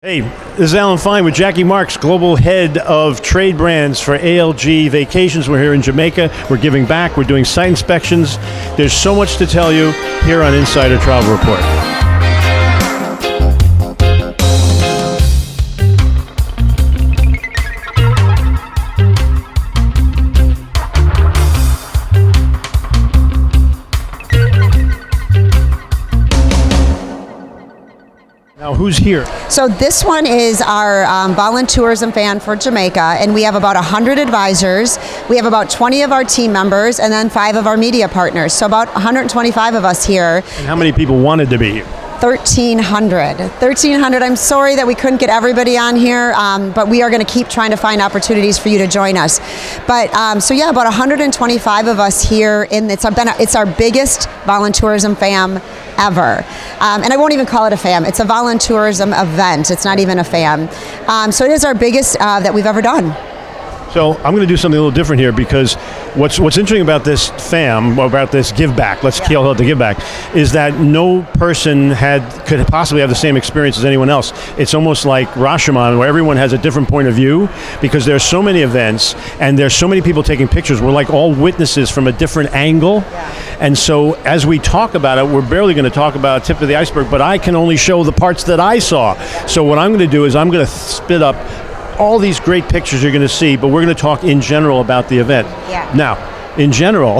Hey, this is Alan Fine with Jackie Marks, Global Head of Trade Brands for ALG Vacations. We're here in Jamaica. We're giving back. We're doing site inspections. There's so much to tell you here on Insider Travel Report. Now, who's here? So this one is our Voluntourism fan for Jamaica, and we have about 100 advisors. We have about 20 of our team members, and then 5 of our media partners. So about 125 of us here. And how many people wanted to be here? 1,300. 1,300. I'm sorry that we couldn't get everybody on here, but we are going to keep trying to find opportunities for you to join us. But so yeah, about 125 of us here. It's our biggest Voluntourism fam ever. And I won't even call it a fam. It's a Voluntourism event. It's not even a fam. So it is our biggest that we've ever done. So I'm going to do something a little different here, because what's interesting about this fam, about this give back, let's call it the give back, is that no person could possibly have the same experience as anyone else. It's almost like Rashomon, where everyone has a different point of view, because there's so many events and there's so many people taking pictures. We're like all witnesses from a different angle. Yeah. And so as we talk about it, we're barely going to talk about tip of the iceberg, but I can only show the parts that I saw. So what I'm going to do is I'm going to spit up all these great pictures you're going to see, but we're going to talk in general about the event. Yeah. Now, in general,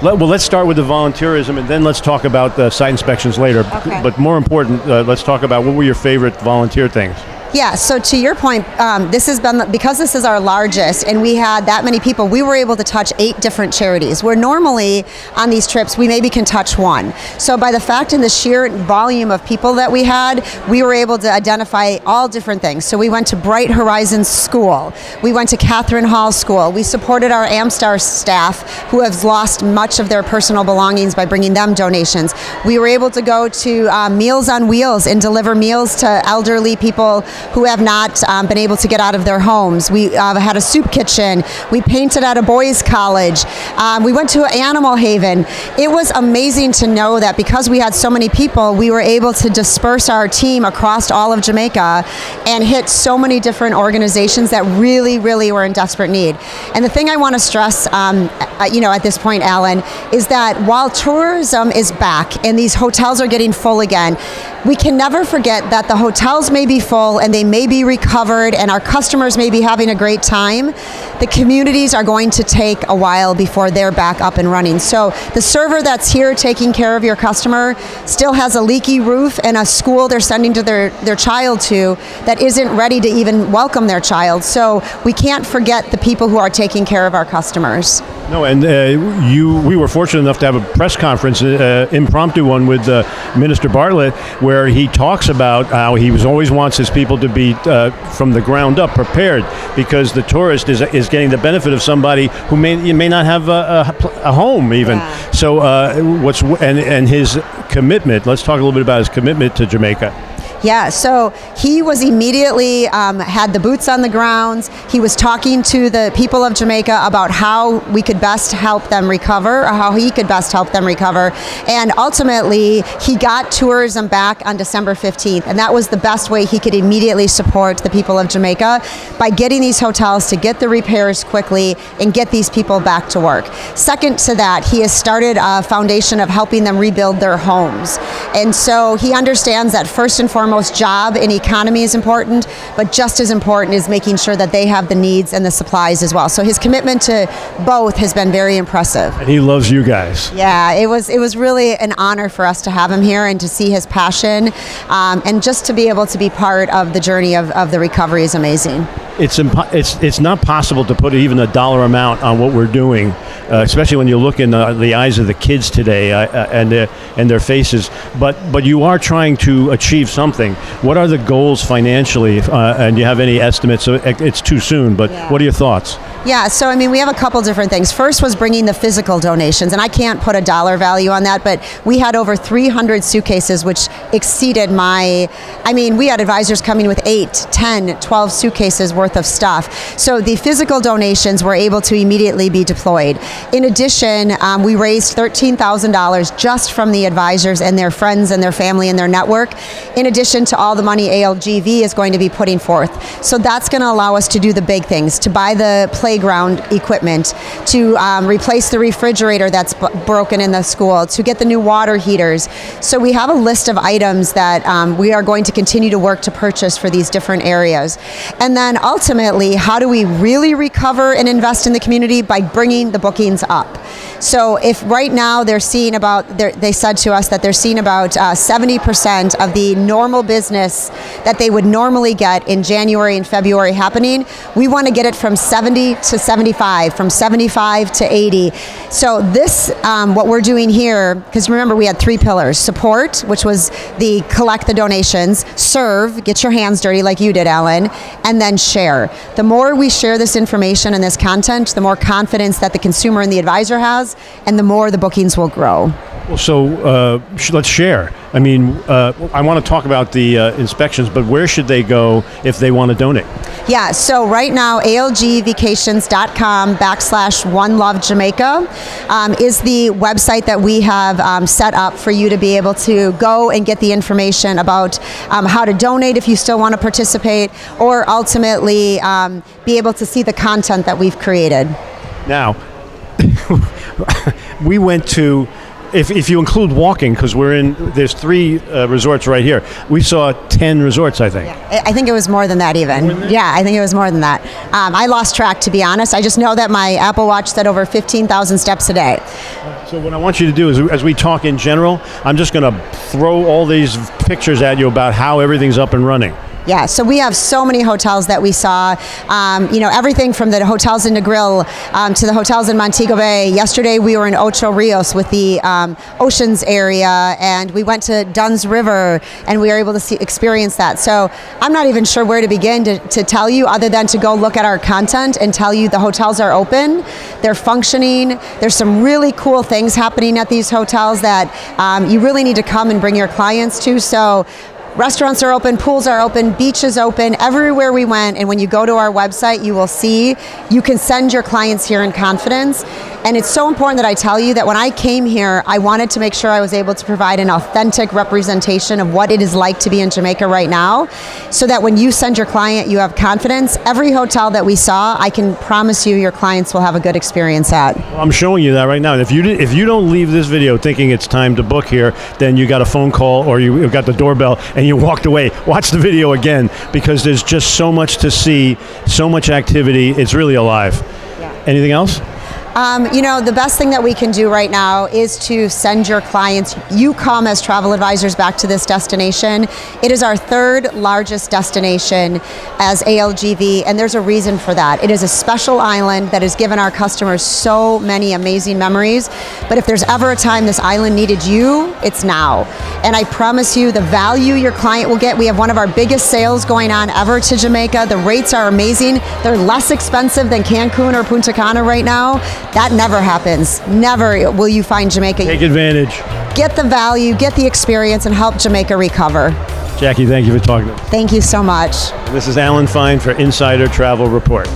let's start with the voluntourism, and then let's talk about the site inspections later. Okay. But more important, let's talk about what were your favorite volunteer things. Yeah, so to your point, this has been, because this is our largest and we had that many people, we were able to touch 8 different charities, where normally on these trips we maybe can touch 1. So by the fact and the sheer volume of people that we had, we were able to identify all different things. So we went to Bright Horizons School, we went to Catherine Hall School, we supported our Amstar staff who have lost much of their personal belongings by bringing them donations. We were able to go to Meals on Wheels and deliver meals to elderly people who have not been able to get out of their homes. We had a soup kitchen. We painted at a boys' college. We went to Animal Haven. It was amazing to know that because we had so many people, we were able to disperse our team across all of Jamaica and hit so many different organizations that really, really were in desperate need. And the thing I want to stress, at this point, Alan, is that while tourism is back and these hotels are getting full again, we can never forget that the hotels may be full and they may be recovered and our customers may be having a great time. The communities are going to take a while before they're back up and running. So the server that's here taking care of your customer still has a leaky roof and a school they're sending to their child to that isn't ready to even welcome their child. So we can't forget the people who are taking care of our customers. No, and we were fortunate enough to have a press conference, impromptu one with Minister Bartlett, where he talks about how he always wants his people to be from the ground up prepared, because the tourist is getting the benefit of somebody who may not have a home even. Yeah. So and his commitment. Let's talk a little bit about his commitment to Jamaica. Yeah, so he was immediately had the boots on the grounds. He was talking to the people of Jamaica about how we could best help them recover, or how he could best help them recover. And ultimately, he got tourism back on December 15th. And that was the best way he could immediately support the people of Jamaica, by getting these hotels to get the repairs quickly and get these people back to work. Second to that, he has started a foundation of helping them rebuild their homes. And so he understands that first and foremost, job and economy is important, but just as important is making sure that they have the needs and the supplies as well. So his commitment to both has been very impressive. And he loves you guys. Yeah, it was really an honor for us to have him here and to see his passion, and just to be able to be part of the journey of the recovery is amazing. It's not possible to put even a dollar amount on what we're doing, especially when you look in the eyes of the kids today and their faces. But you are trying to achieve something. What are the goals financially? And do you have any estimates? So it's too soon, but yeah. What are your thoughts? Yeah, so I mean, we have a couple different things. First was bringing the physical donations, and I can't put a dollar value on that, but we had over 300 suitcases, which exceeded we had advisors coming with 8, 10, 12 suitcases worth of stuff. So the physical donations were able to immediately be deployed. In addition, we raised $13,000 just from the advisors and their friends and their family and their network, in addition to all the money ALGV is going to be putting forth. So that's going to allow us to do the big things, to buy the playground equipment, to replace the refrigerator that's broken in the school, to get the new water heaters. So we have a list of items that we are going to continue to work to purchase for these different areas. And then ultimately, how do we really recover and invest in the community? By bringing the bookings up. So if right now they said to us that they're seeing about 70% of the normal business that they would normally get in January and February happening, we want to get it from 70 to 75, from 75 to 80. So this, what we're doing here, because remember we had 3 pillars: support, which was the collect the donations; serve, get your hands dirty like you did, Alan; and then share. The more we share this information and this content, the more confidence that the consumer and the advisor has, and the more the bookings will grow. Well, so let's share. I mean, I want to talk about the inspections, but where should they go if they want to donate? Yeah, so right now, algvacations.com/OneLoveJamaica is the website that we have set up for you to be able to go and get the information about how to donate if you still want to participate, or ultimately be able to see the content that we've created. Now, we went to, if you include walking, because there's 3 resorts right here. We saw 10 resorts, I think. Yeah, I think it was more than that even. Yeah, I think it was more than that. I lost track, to be honest. I just know that my Apple Watch said over 15,000 steps a day. So what I want you to do is, as we talk in general, I'm just going to throw all these pictures at you about how everything's up and running. Yeah, so we have so many hotels that we saw, everything from the hotels in Negril to the hotels in Montego Bay. Yesterday we were in Ocho Rios with the Oceans area, and we went to Dunn's River, and we were able to experience that. So I'm not even sure where to begin to tell you, other than to go look at our content and tell you the hotels are open, they're functioning, there's some really cool things happening at these hotels that you really need to come and bring your clients to. So restaurants are open, pools are open, beaches open, everywhere we went. And when you go to our website, you will see you can send your clients here in confidence. And it's so important that I tell you that when I came here, I wanted to make sure I was able to provide an authentic representation of what it is like to be in Jamaica right now, so that when you send your client, you have confidence. Every hotel that we saw, I can promise you your clients will have a good experience at. Well, I'm showing you that right now. If you don't leave this video thinking it's time to book here, then you got a phone call or you've got the doorbell and you walked away. Watch the video again, because there's just so much to see, so much activity. It's really alive. Yeah. Anything else? The best thing that we can do right now is to send your clients, you come as travel advisors back to this destination. It is our 3rd largest destination as ALGV, and there's a reason for that. It is a special island that has given our customers so many amazing memories. But if there's ever a time this island needed you, it's now. And I promise you the value your client will get. We have one of our biggest sales going on ever to Jamaica. The rates are amazing. They're less expensive than Cancun or Punta Cana right now. That never happens. Never will you find Jamaica. Take advantage. Get the value, get the experience, and help Jamaica recover. Jackie, thank you for talking to us. Thank you so much. This is Alan Fine for Insider Travel Report.